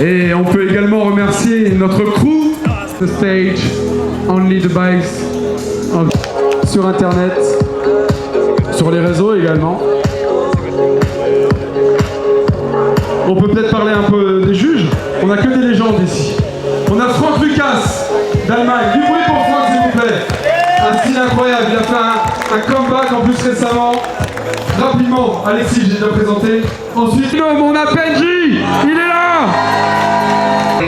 Et on peut également remercier notre crew, The Stage, Only the Bikes, sur internet, sur les réseaux également. On peut peut-être parler un peu des juges. On n'a que des légendes ici. On a Franck Lucas d'Allemagne. Du bruit pour Franck, s'il vous plaît. Un style incroyable. Il a fait un comeback en plus récemment. Rapidement, Alexis, j'ai déjà présenté. Ensuite, mon Benji, il est là.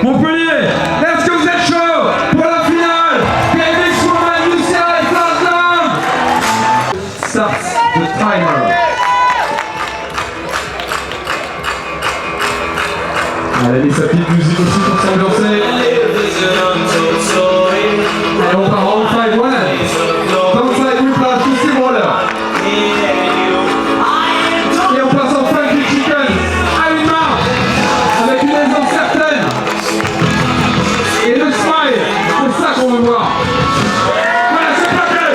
Montpellier, est-ce que vous êtes chaud pour la finale? BMX Woman, Lucia et Flatland. Start the timer. Elle a mis sa petite musique aussi pour s'ambiancer. Et on part en five one. Downside whiplash to steamroller. Et on passe en funky chicken à une main, avec une aisance certaine. Et le smile, c'est ça qu'on veut voir. Voilà, c'est plaqué.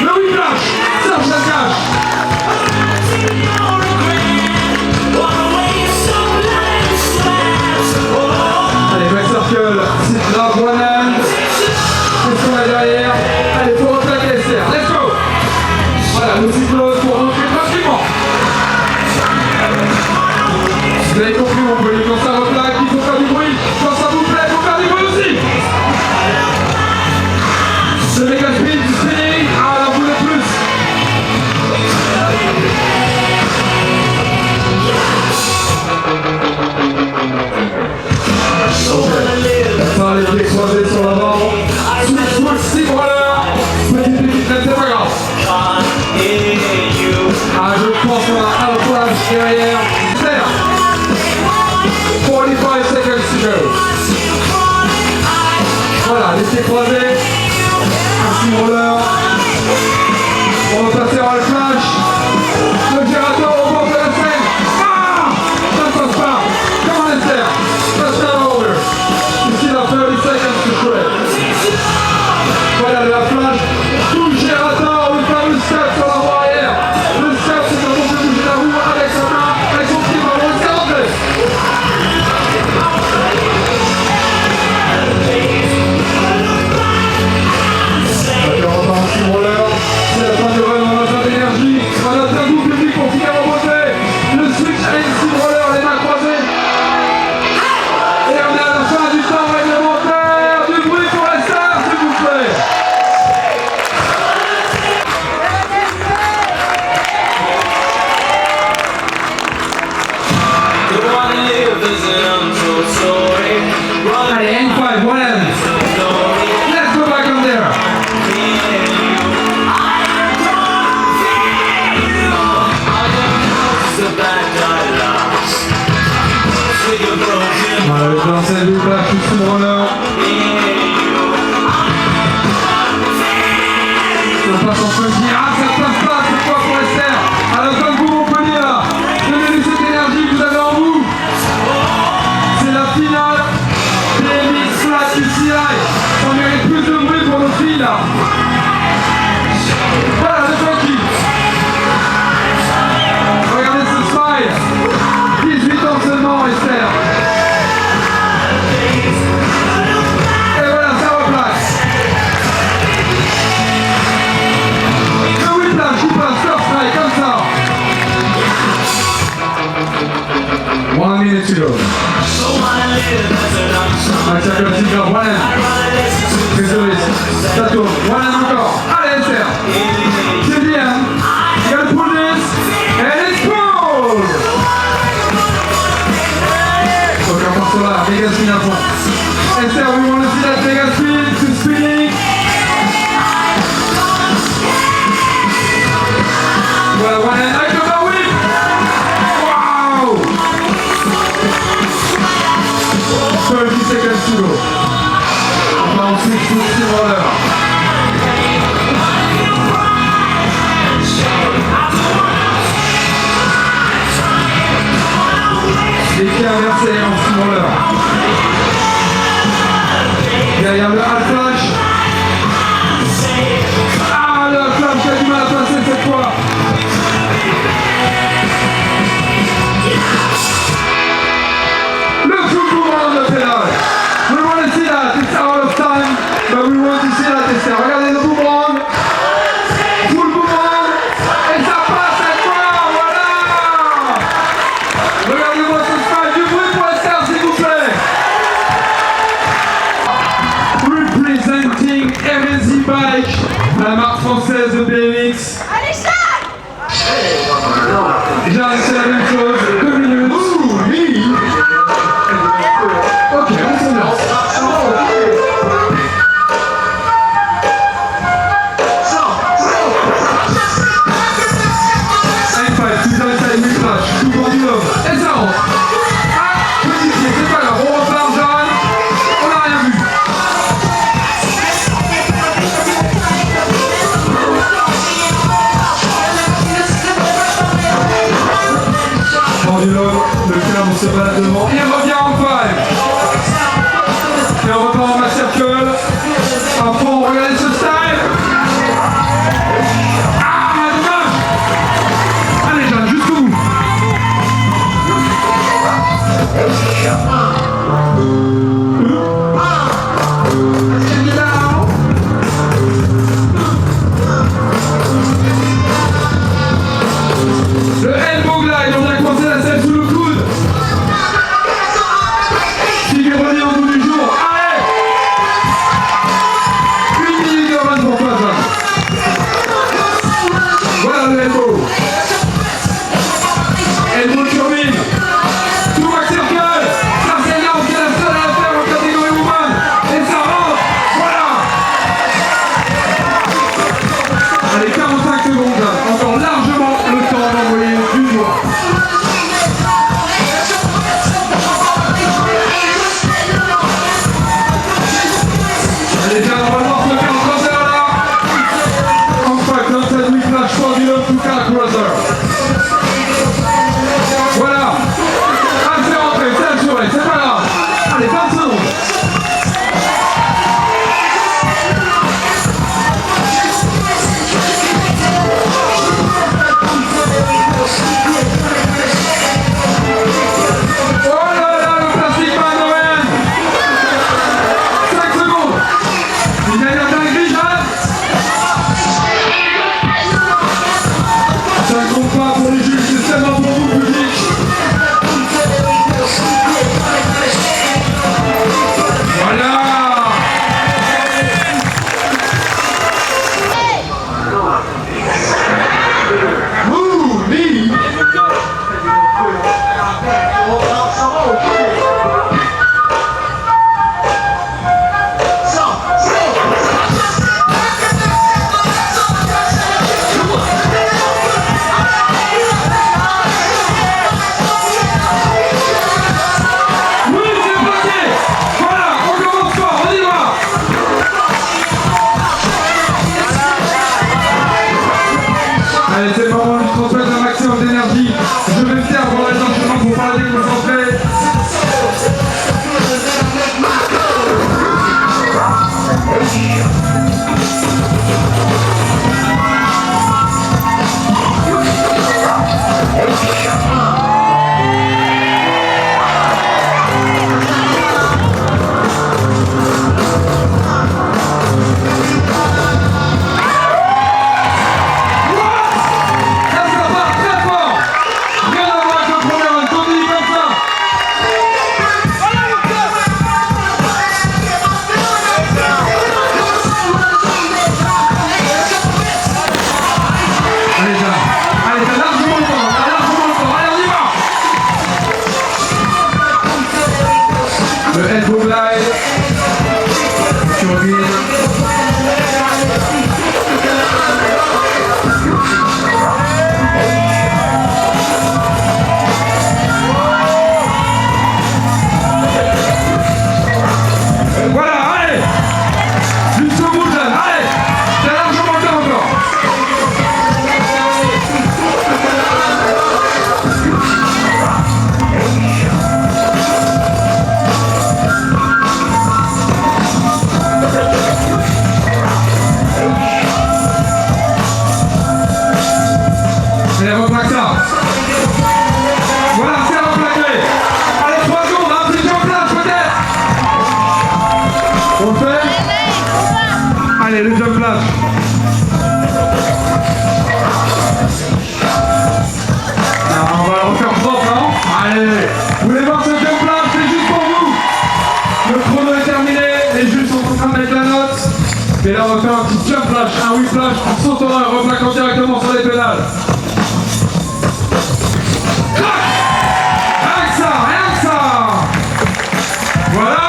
Le whiplash, Serge Lagache. Allez, back circle, sit drop, one hand. Qu'est-ce qu'on a derrière? Allez, faut replaquer les serres, let's go. Voilà, le cyclone pour rentrer tranquillement. Vous avez compris, Montpellier, quand ça replaque, il faut faire du bruit. Quand ça vous plaît, il faut faire du bruit aussi. Ce méga spin, du spinning, ah, on en voulait plus. Ok, ça les pieds croisés sur l'avant. Switch, steamroller. Petite petite, c'est pas grave. Ah, je pense qu'on a un flash derrière. 45 seconds to go. Voilà, les pieds croisés. Un steamroller. On va passer en le flash. Le gérateur au bord de la scène. Ah, ça ne passe pas. Comme un dessert. Passe down over. Ici, la 30 seconds to shred. Voilà la flash. Tout le gérateur, le fameux step sur la roue arrière. Le step, c'est quand on fait bouger la roue avec sa main, avec son pied dans le cercle. Ok, on repart en steamroller. C'est la fin du run, on a plein d'énergie. On a plein de public pour finir en beauté. Le switch et le steamroller, les mains croisées. Et on est à la fin du temps réglementaire. Du bruit pour les stars, s'il vous plaît. Allez, N5, one hand. Let's go back on there. Voilà, le lancer du plat, tout sous le roller. On passe en funky. Ah, ça ne passe pas cette fois pour Esther. À la fin de vous, Montpellier, là. Donnez-lui cette énergie que vous avez en vous. C'est la finale. BMX Flat UCI. Ça mérite plus de bruit pour nos filles, là. Voilà, le funky. Regardez ce smile. 18 ans seulement, Esther. Et voilà, ça replace. Le whiplash, il passe first try, comme ça. 1 minute to go. Max Circle, one hand. Désolé, ça tourne. One hand encore. Allez, Esther. C'est bien. You gotta pull this. And it's pulled. Ok, on part sur là. Méga spin à fond. Esther, we want to see that méga spin. To spinning. Voilà, one hand. Avec le bar whip. Wow. 30 seconds to go. On va ensuite sur le steamroller. Les pieds inversés en steamroller. Derrière le half flash. Ah, le half flash qui a du mal à passer cette fois. Allez, ça rentre. Ah, petit pied, c'est pas grave. On repart, Jeanne. On n'a rien vu. Pendulum, le cœur se balade devant. Il revient en five. Et on repart en mass circle. À fond, regardez ce style. Ah, dommage. Allez, Jeanne, jusqu'au bout. Le elbow glide, on vient coincer la selle sous le coude. Figure revient au bout du jour. Allez, 1 minute et 20 pour toi, Jeanne. Voilà le elbow. Elbow turbine. Tout back circle. Ça c'est là, c'est la seule à la faire en catégorie woman. Et ça rentre. Voilà. Allez, 45 secondes, Jeanne. Encore largement le temps d'envoyer du doigt. Allez, Jeanne, on va voir ce faire en crosser là. Enfin, comme ça, lui flash pendulum, tout cas, crosser. Voilà. Ah, c'est rentré, c'est assuré, c'est pas grave. Allez, 20 secondes. Oh là là, le plastique Manoën. 5 secondes. Il y a une dinguerie, Jeanne. Ça ne compte pas pour les juges, c'est seulement pour vous, public. Voilà. Ouh, Lee. Oui, c'est parti. Voilà, on commence fort, on y va. Allez, c'est le moment où je transmets un maximum d'énergie. Je vais me taire pour les enchaînements pour pas la déconcentrer. Là, ça part très fort. Rien à voir avec le premier round. Continue comme ça. Allez, Jeanne. Allez, t'as largement le temps. T'as largement le temps. Allez, on y va. Le elbow glide. Turbine. Voilà, allez. Jusqu'au bout, Jeanne. Allez. T'as largement le temps encore. Allez, replaque ça. Voilà, c'est replaqué. Allez, 3 secondes, un petit jump flash peut-être. On le fait. Allez, le jump flash. Alors, on va le refaire propre, hein. Allez, vous voulez voir ce jump flash? C'est juste pour vous. Le chrono est terminé, les juges sont en train de mettre la note. Et là, on va faire un petit jump flash, un whiplash en sautant et replaquant directement sur les pédales. Rien que ça. Voilà.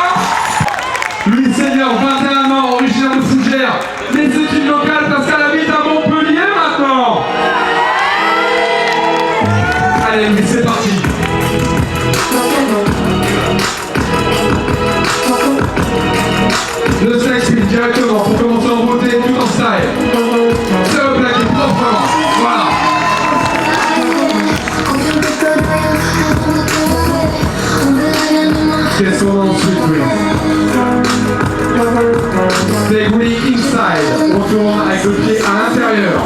Louis Seigneur, 21 ans, originaire de Fougères. Les équipes locales parce qu'elle habite à Montpellier maintenant. Allez Louis, c'est parti. tourne avec le pied à l'intérieur.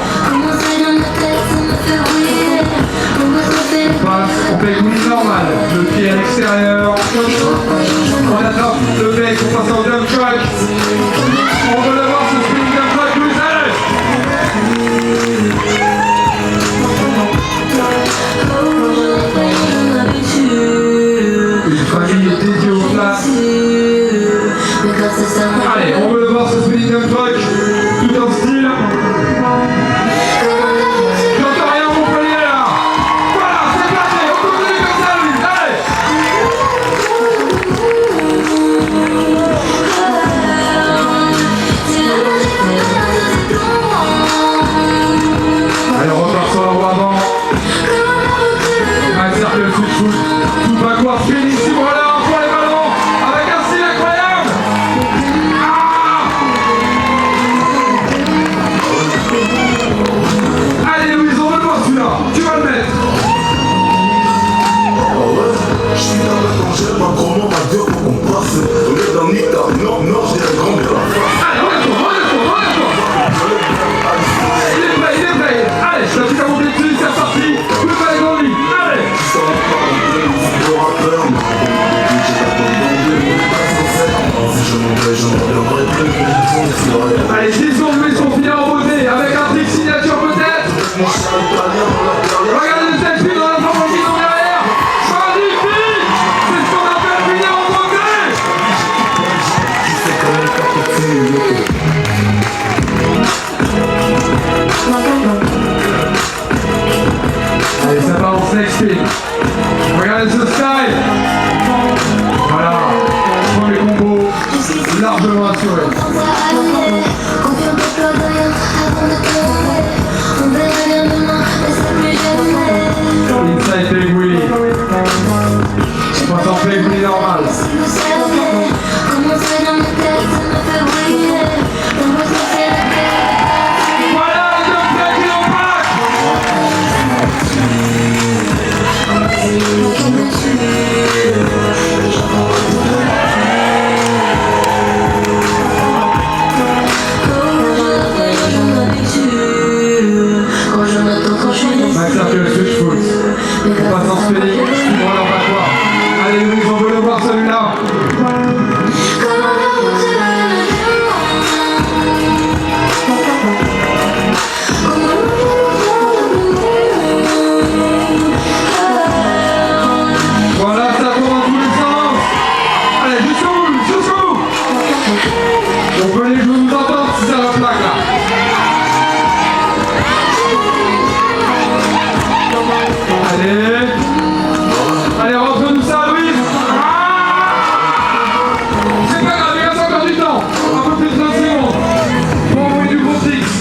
On fait une normale, le pied à l'extérieur. On attrape le bec, on passe en dump truck. On veut le voir ce spinning dump truck, plus allez! Une famille est dédiée au plat. Allez, on veut le voir ce spinning dump truck, tout en style. Allez, 10 secondes, mais sont finis en beauté, avec un trick signature peut-être. Regardez le selfie dans la formation derrière. Magnifique. C'est ce qu'on appelle finir en beauté. Allez, ça part en snake spin. Regardez ce style. Voilà, premier combo, largement assuré. Inside Big Willy. On passe en Big Willy normal. Voilà le dump truck qui l'embarque. Max Circle Switch Foot. On passe en spinning, on va leur battoir. Allez Louise, on veut le voir celui-là. Voilà, ça tourne dans tous les sens. Allez, jusqu'au bout, jusqu'au bout. On peut les jouer nous entendre si ça la plaque là. Allez, allez, rentre-nous ça, Louise. C'est pas grave, il reste encore du temps. Un peu plus de 30 secondes. Pour envoyer du gros tricks.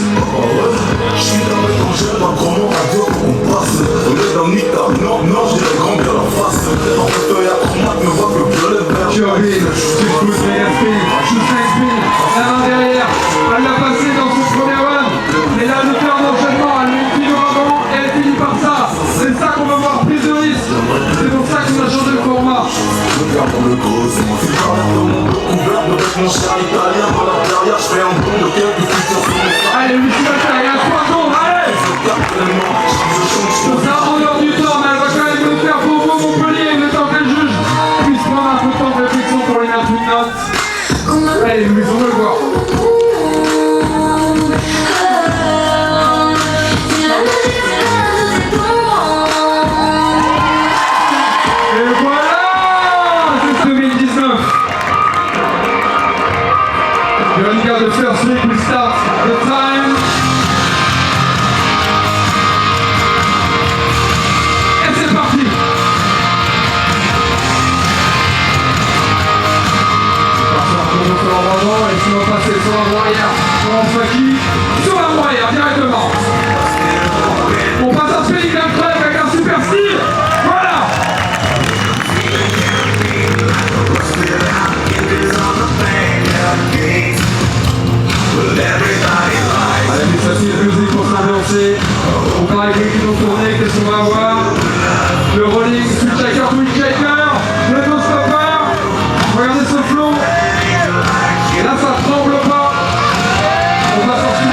Je suis dans le danger, pas comment à dire qu'on passe. On est dans le nita, non, j'ai la grande à la face. En fauteuil à combat, ne voit que violet vert. Tu orines, tu pousses, mais spin, tu spin, la main derrière. Elle l'a passé dans son premier run. Et là, le fait un enchaînement, elle met une fille avant et elle finit par ça. C'est ça qu'on veut voir, prise de risque. C'est pour ça qu'on a changé le format. Regarde dans le gros, c'est moi qui parle de mon dos couvert de mon cher italien. Dans la carrière, je fais un don de quelques futurs sur mes femmes. Allez, 8 secondes, il y a 3 secondes, allez. Pour ça, en dehors du temps, mais elle va quand même le faire pour vous, Montpellier, le temps que le juge puisse prendre un peu de temps de réflexion pour les mettre une note. Allez, Louise, on veut le voir. Et voilà, c'est 2019. Veronica, the first week we start the time. Et c'est parti. C'est parti, on commence sur l'endroit et si on va passer sur l'endroit arrière, on va qui sur l'endroit arrière directement. On passe un spinning dump truck avec un super style. Voilà. Allez, mais ça c'est musique pour s'ambiancer. On part avec les qui vont tourner, qu'est-ce qu'on va avoir? Le rolling, switch shaker, twitch shaker, le no stopper. Regardez ce flow. Et là ça tremble pas. On va sortir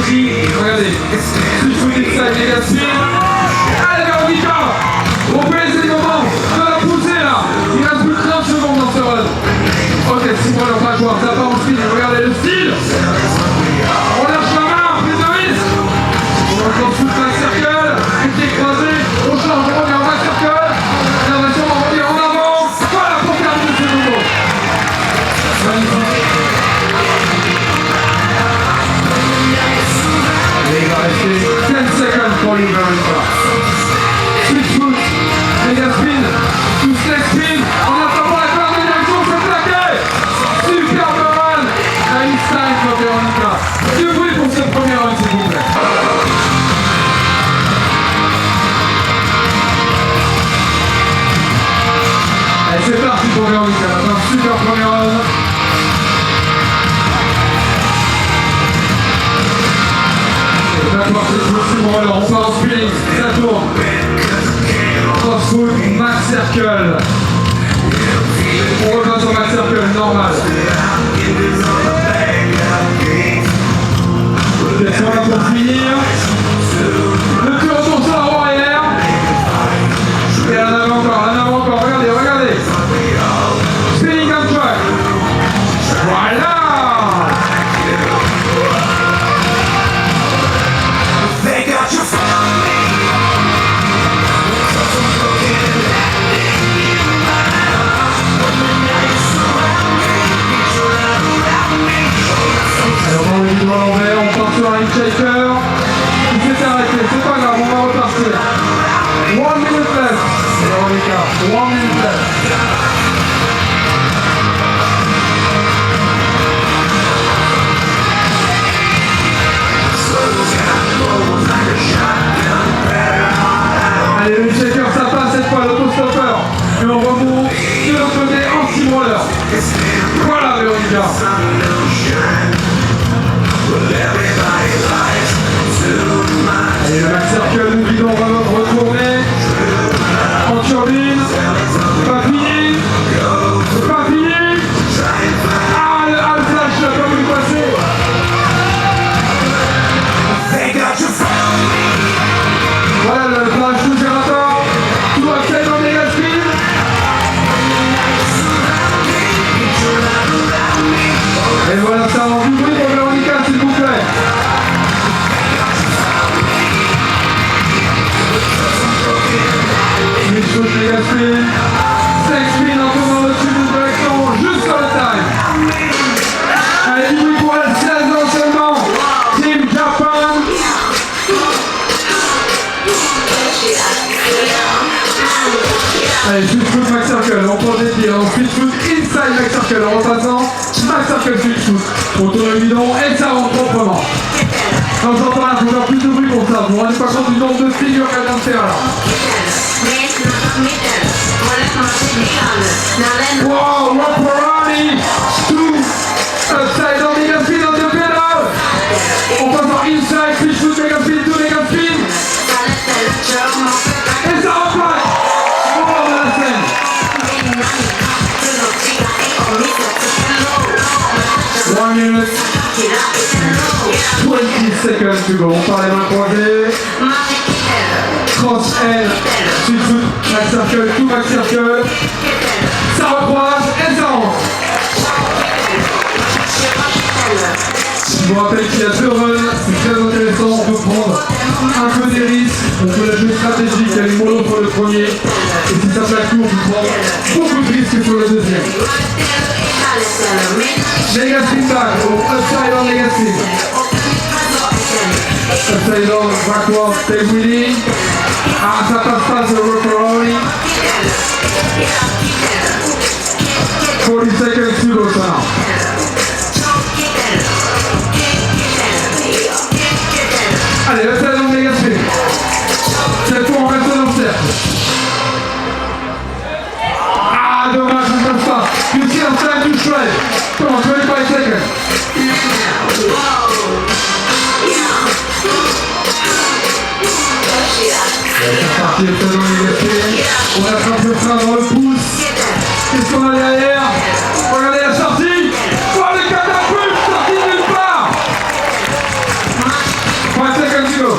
aussi. Regardez. Si je vous dis ça, les gars, allez, Véronica. On peut laisser le moment de la pousser là. Il reste plus de 30 secondes dans ce run. Ok, 6 mois leur joueur, ça part en speed. Regardez le style. On lâche la main, prise de risque. On entend sous le back circle. Une qui est écrasée. On change, on revient en back circle. La version va revenir en avant. Voilà pour terminer ce nouveau. Magnifique. Et il va rester 10 seconds pour lui, Veronica. Switch foot, méga spin, tout snake spin, on attend pas la corde de direction, c'est plaqué. Superbe run, Einstein pour Veronica. Du bruit pour ce premier run, s'il vous plaît. Allez, c'est parti pour Veronica, un super premier run. D'accord, c'est possible, on part en spinning, ça tourne. Crossfoot, max circle. On revient sur max circle, normal. Descend là pour finir. Le tour retourne sur la roue arrière. Et en avant encore, regardez, regardez. Spinning on track. Voilà. On part sur un shaker. Il s'est arrêté, c'est pas grave, on va repartir. 1 minute left. Veronica, 1 minute left. Allez, le shaker, ça passe cette fois, l'autostopper. Et on remonte de l'autre côté en 6 rollers. Voilà, Veronica. Allez, le max circle, nous guidons, on va retourner en turbine. C'est pas fini. C'est pas fini. Ah, le flash, comme il passait. Voilà le flash du gérateur. Tout va faire dans les gaz speed. Et voilà, ça en du bruit pour Veronica, s'il vous plaît. Une chose de gas spin. 5 spin en tournant au-dessus d'une direction jusqu'à le time. Allez, du bruit pour elle, 16 ans seulement. Team Japan. Allez, switch foot, max circle, on prend des pieds, on switch foot, inside max circle, en repassant, max circle, switch foot. On tourne le bidon et ça rentre proprement. Quand j'entends là, il faut faire plus de bruit pour ça. Vous vous rendez pas compte du nombre de figures qu'elle vient de faire là. Wow, Rapparani, 2, upside down, mega spin on the pedal. On passe en inside, switch foot, mega spin, 2 mega spin. Et ça replace. On va de la scène. 1 minute. 20 seconds to go. On part les mains croisées. Cross L. Switch foot, max circle, tout max circle. Ça recroise et ça rentre. Je vous rappelle qu'il y a 2 runs, c'est très intéressant, on peut prendre un peu des risques, on peut la jouer stratégique, elle est mollo pour le premier, et si ça plaque tout, on peut prendre beaucoup de risques sur le deuxième. Mega spin back, au upside down mega spin. Upside down, backward, tail wheeling. Ah, ça passe pas sur le Rapparani. 40 seconds to go, ça. Allez, restez dans le méga spin. Cette fois, on reste dans le cercle. Ah, dommage, on ne passe pas. You see I'm trying to shred. Come on, 25 seconds. C'est parti, restez dans le méga spin. On attrape le frein dans le pouce. Qu'est-ce qu'on a derrière? Regardez la sortie. Oh, le catapulte sorti nulle part. time to go.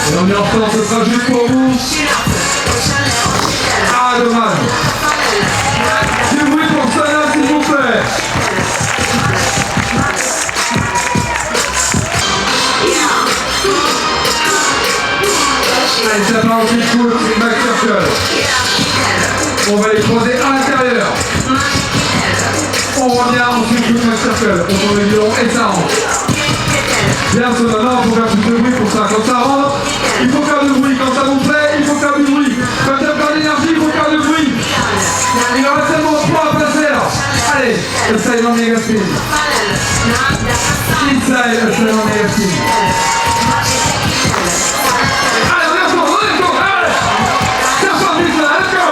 Et on est en retard, ce sera juste pour vous. Ah, dommage. Du bruit pour Sana, s'il vous plaît. Allez, ça part au petit coup, c'est Max Circle. On va les croiser à l'intérieur. On revient ensuite tout Max Circle. On prend le violon et ça rentre. Bien, ce moment, il faut faire plus de bruit pour ça. Quand ça rentre, il faut faire du bruit. Quand ça vous plaît, il faut faire du bruit. Quand il y a plein d'énergie, il faut faire du bruit. Il en reste seulement 3 à passer là. Allez, essaye dans les gaspilles. Essaye dans les gaspilles. Allez, on est ensemble, allez. C'est reparti ça, let's go.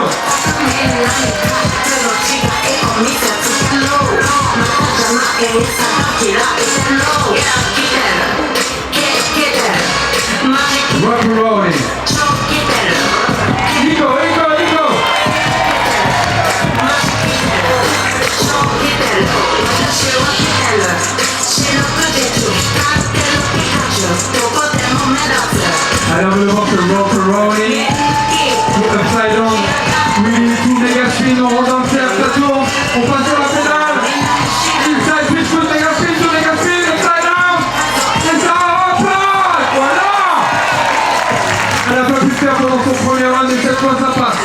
Rock and rolling. Nico. Alors le rock and rolling. Upside down. Oui, tout méga spin, on rentre dans le cercle, ça tourne. On passe sur la pédale. Inside switch, tout méga spin, upside down. Et ça repart. Voilà. Elle n'a pas pu le faire pendant son premier round, mais cette fois ça passe.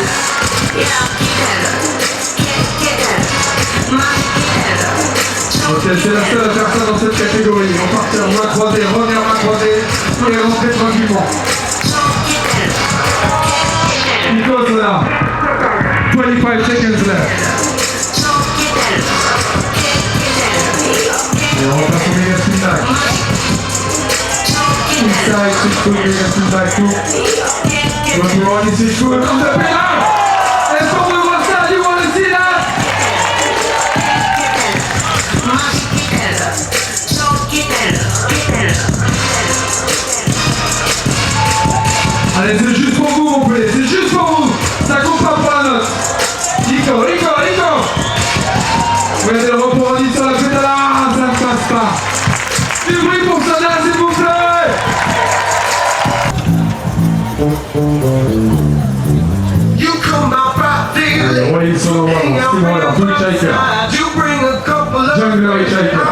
Ok, c'est la seule à faire ça dans cette catégorie. On part en main croisée, revenir en main croisée et rentrer tranquillement. Nico, là. 25 seconds left. Et on repasse au méga spin back. Inside, switch foot, méga spin back, tout. Rock and roll, switch foot, on the pédale. Est-ce qu'on peut voir ça? Du want to see that? Allez, c'est juste pour vous, mon poulet, c'est juste pour vous. Ça compte pas pour la note. Nico. Regardez le repos sur la pédale, ça ne passe pas. Du bruit pour Sana, s'il vous plaît. Allez, roulez sur le wall, Steve Waller, tout le shaker. Jungle shaker.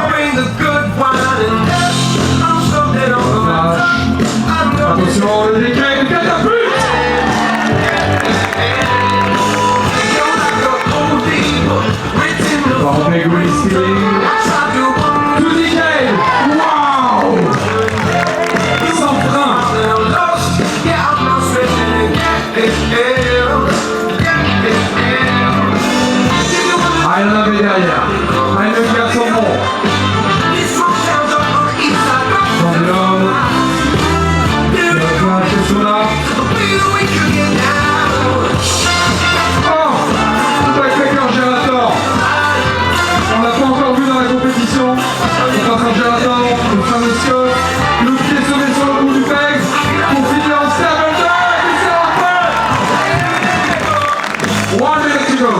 Attention, le décret, une catapulte. Bon, big whiskey. Tout nickel. Wow. Sans frein. Ah, il en avait derrière. Ah, le garçon bon. Pendulum. C'est là. Oh, backpacker Gerator. On l'a pas encore vu dans la compétition. On passe en Gerator, le fameux Scott. Le pied sauvé sur le bout du peg. Pour finir en stable dog. Et c'est rentré. 1 minute to go.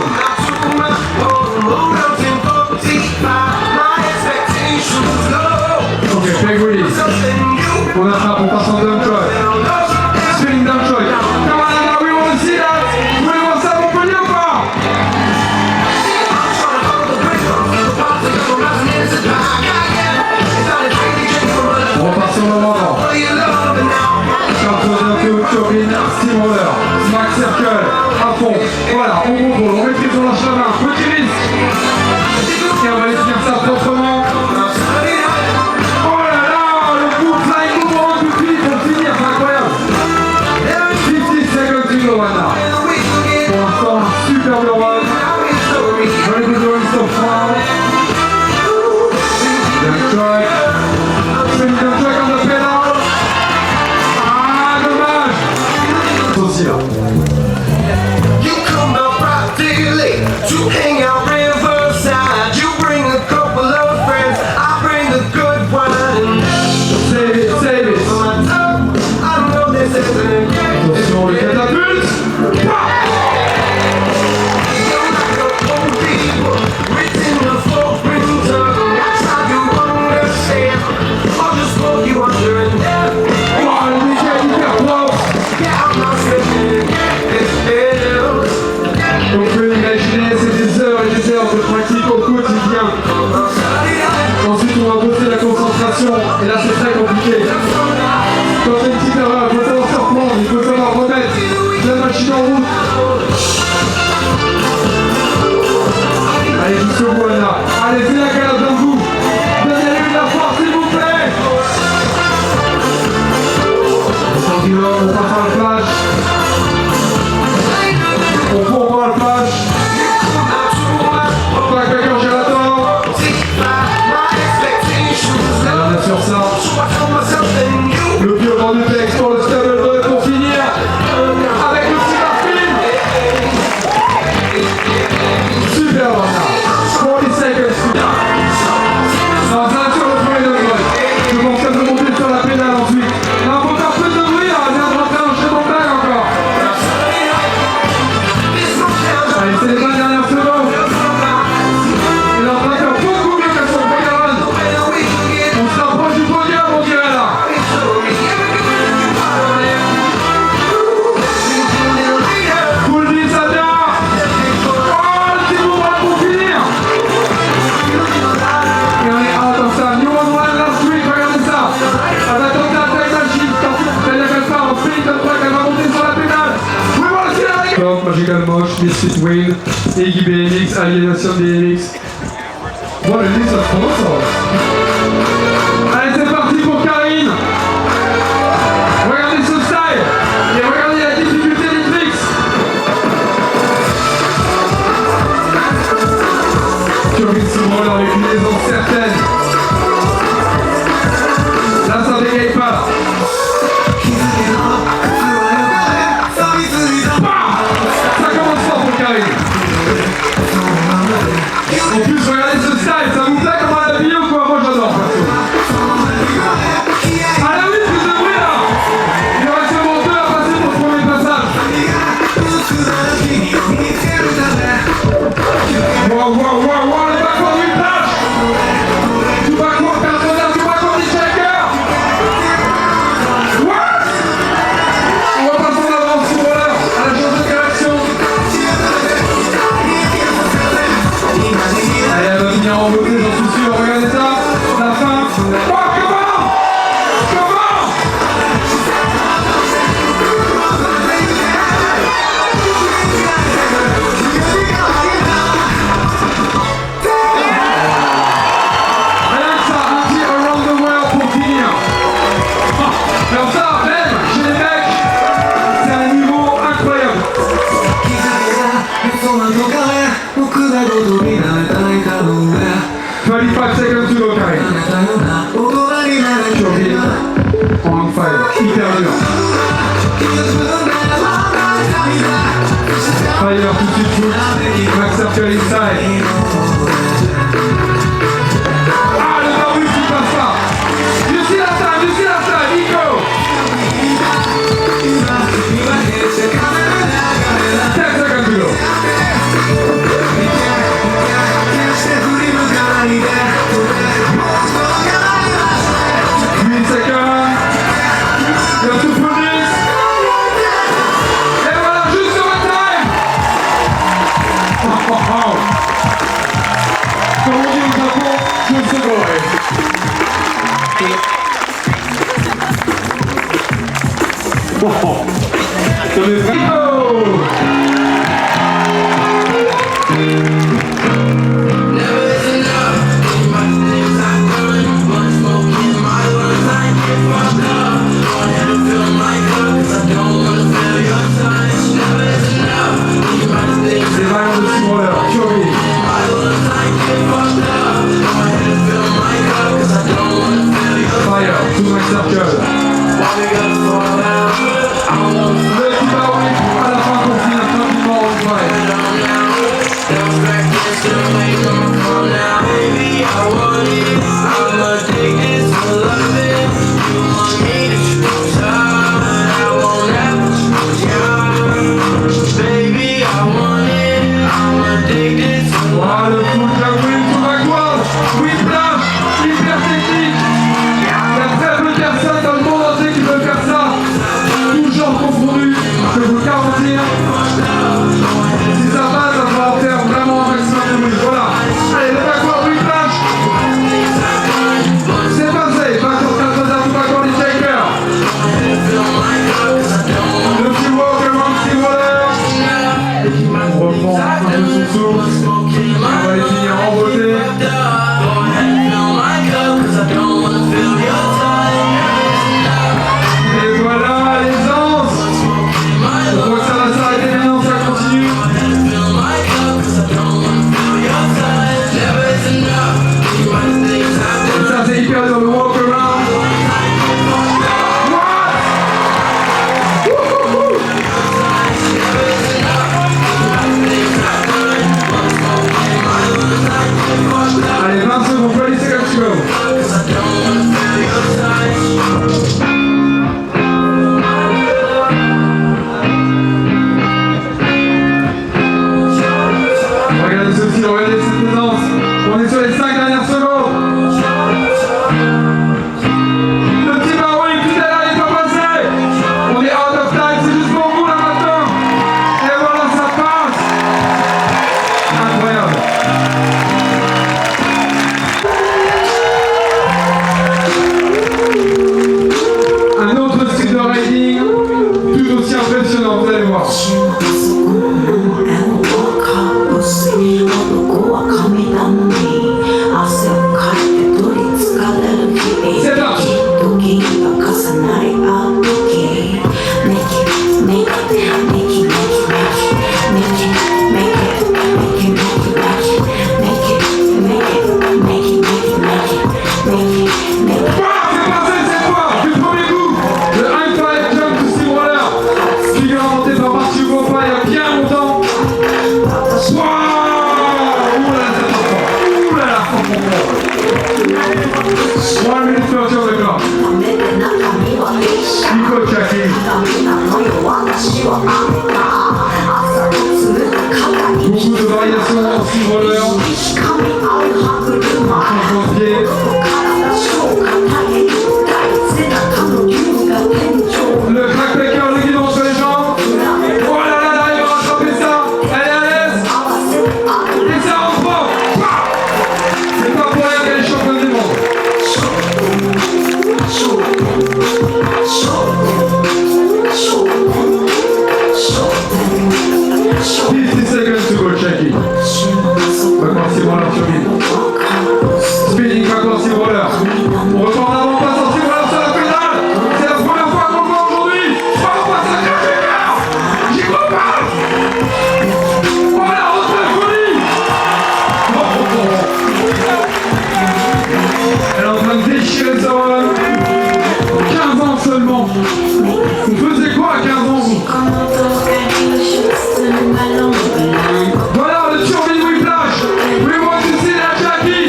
Ok, peg release. On attrape, on passe en dump choy. Spinning dump choy. Come on, we want to see that. Vous voulez voir ça, mon pognon ou pas? On repart sur le moment. Carton d'un turbine, steamroller, Max Circle, à fond. Voilà, on contrôle, on maîtrise sur le chemin. Petit risque. Et on va aller finir ça proprement. Oh là là, le coup flying boomerang. attention, et là c'est très compliqué. Quand c'est une petite erreur, il faut savoir se reprendre, il faut savoir remettre la machine en route. Allez, jusqu'au bout là. Allez, c'est la galop dans vous. Donnez-lui de la force, s'il vous plaît. Tranquillement, on passe à la plage. On court par la plage. Pas quelqu'un j'ai la dent. Et on est sur ça. Le violon du texte pour le stable pour finir. Avec le petit marfil. Super, voilà. 40 seconds. Non, ça sur le premier degré. Je pense qu'elle peut monter sur la pédale ensuite. Non, faut faire plus de bruit, hein. Viens de rentrer dans chez mon blague encore. Allez, c'est les 20 dernières secondes. Il est en train de faire beaucoup mieux que son programme. On se rapproche du podium, on dirait là. Vous le dites, ça vient. Oh, le petit mouvement pour finir. Et on est out of time. New one last week, regardez ça. Elle va tenter la taille machine. Elle n'appelle pas en sprint, elle va monter sur la pédale. We want to see that again. Top, Magical Moche, Misfit Win, Iggy BMX, Alienation BMX. Bon, le liste, ça se commence, ça. Allez, c'est parti pour Karine. Regardez ce style. Et regardez la difficulté des tricks. Sur une sous-roller avec une aisance certaine. Là, ça dégaye pas, là. Ça commence fort pour Karine. En plus, regardez ce style, ça vous plaît comment elle a habillé ou quoi? Moi j'adore, perso. Allez, oui, plus de bruit là. Il reste seulement 2 à passer pour ce premier passage. Wow, le backward whiplash. Du backward personnel, du backward shaker. What? On va passer en avance sur roller. Elle a changé de direction. Allez, elle va venir en beauté, j'en suis sûr. Regardez ça. La fin. Oh, comment? Rien que ça, un petit around the world pour finir. Alors ça, même chez les mecs, c'est un niveau incroyable. 25 seconds to go, Karine. Survie. On fire. Hyper dur. Fire tout de suite foot. Max Circle inside. Ah, le barbus qui passe pas. You see that time, Nico. 10 seconds to go. 8 seconds. You have to put this. Et voilà, juste sur la time. Comme on dit au Japon, je se goré. Comme les vrais. C'est vraiment de sous roller, survie. Fire, to my circle. Le petit barouille à la fin pour finir tranquillement en drive. Voilà le full jump wheel to backward. Whiplash, hyper technique. Il y a très peu de personnes dans le monde entier qui veulent faire ça. Tout genre confondu, je peux vous le garantir. Si ça passe, ça va en faire vraiment un maximum de bruit. Voilà. Allez, le backward whiplash. C'est passé. 1 minute 30 on the clock. Nico Jackie. Beaucoup de variations en six rollers. Changement de pied. Le crackbacker, le guidon sur les jambes. Oh là là là, il va rattraper ça. Elle est à l'aise. Et ça reprend. C'est pas pour rien qu'elle est championne du monde. 50 seconds to go, Jackie. Encore 6 rollers sur lui. Spinning, encore 6 rollers. On retourne en avant, passe en 6 rollers sur la pédale. C'est la première fois qu'on le voit aujourd'hui. On passe à Jackie. J'y crois pas. Oh la retraite folie. Elle est en train de déchirer sa roller. 15 ans seulement. Vous faisiez quoi à 15 ans vous? Voilà le survie de Whiplash. We want to see that Jackie.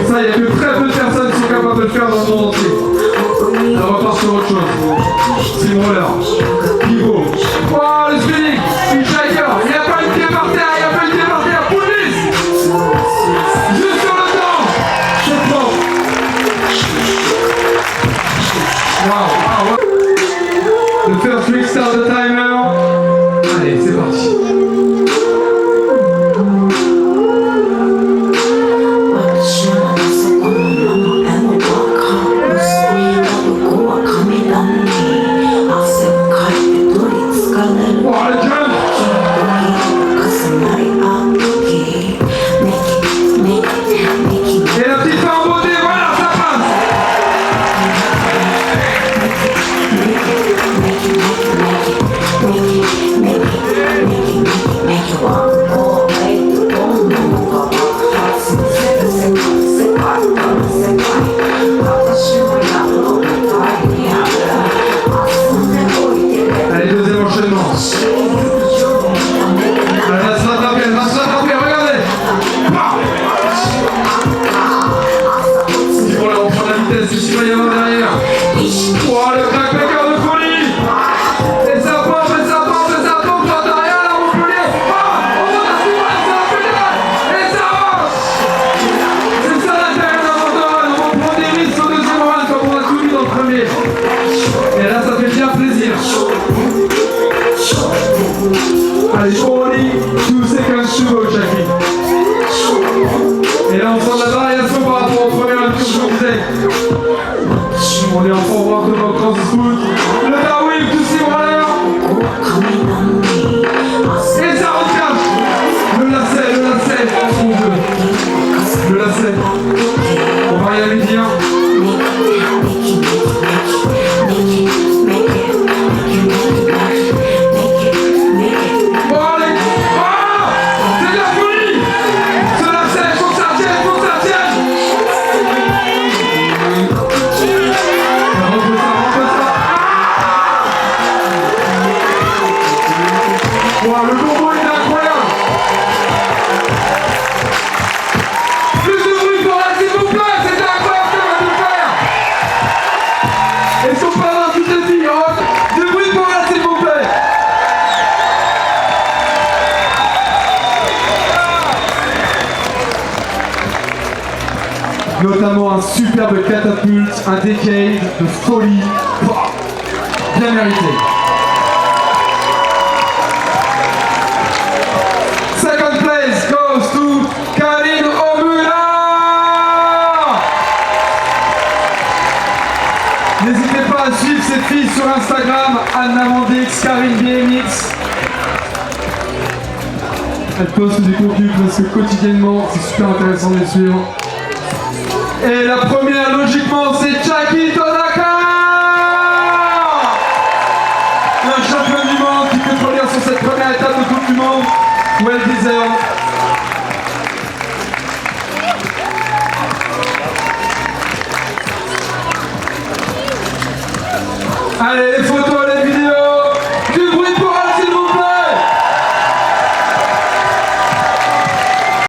Ça, il n'y a que très peu de personnes qui sont capables de le faire dans le monde entier. On repart sur autre chose. Sim roller. Pivot. Oh, le spinning. Une Jagger. Il n'y a pas une pied par terre. Il n'y a pas une pied par terre. Police. Juste sur le temps. C'est bon. Wow. Le first week start the timer. Allez, c'est parti. Oh, le jump. Et la petite fin en beauté, voilà, ça passe. Allez, deuxième enchaînement. Elle va se rattraper, regardez. Si on la reprend la vitesse, ici va y avoir derrière. Oh, le crackbacker de folie. Et ça pompe, quand t'as rien à Montpellier. On va la suivre, ça la pédale. Et ça avance. C'est ça l'intérêt d'un moteur. On va prendre des risques au deuxième round comme on a tout mis dans le premier. Et là, ça fait bien plaisir. Allez, only 2 seconds to go, Jackie. Et là, on sent la variation par rapport au premier round, comme je vous disais. On est en forward de notre transfoot. Le Darwin, tout 6 rollers. Et ça recache. Le lacet, on veut. Le lacet. On va rien lui dire. C'est de la folie. Ce lacet, faut que ça tienne. Wow, le combo est incroyable. Plus de bruit pour elle, s'il vous plaît. C'était incroyable ce qu'elle va nous faire. Est-ce qu'on peut avoir toutes les filles? Du bruit pour elle, s'il vous plaît. Notamment un superbe catapulte, un decade de folie. Bien mérité. Second place goes to Karine Omula. N'hésitez pas à suivre cette fille sur Instagram, Anna Mandix, Karine BMX. Elle poste des contenus presque quotidiennement, c'est super intéressant de les suivre. Et la première, logiquement, c'est Jackie.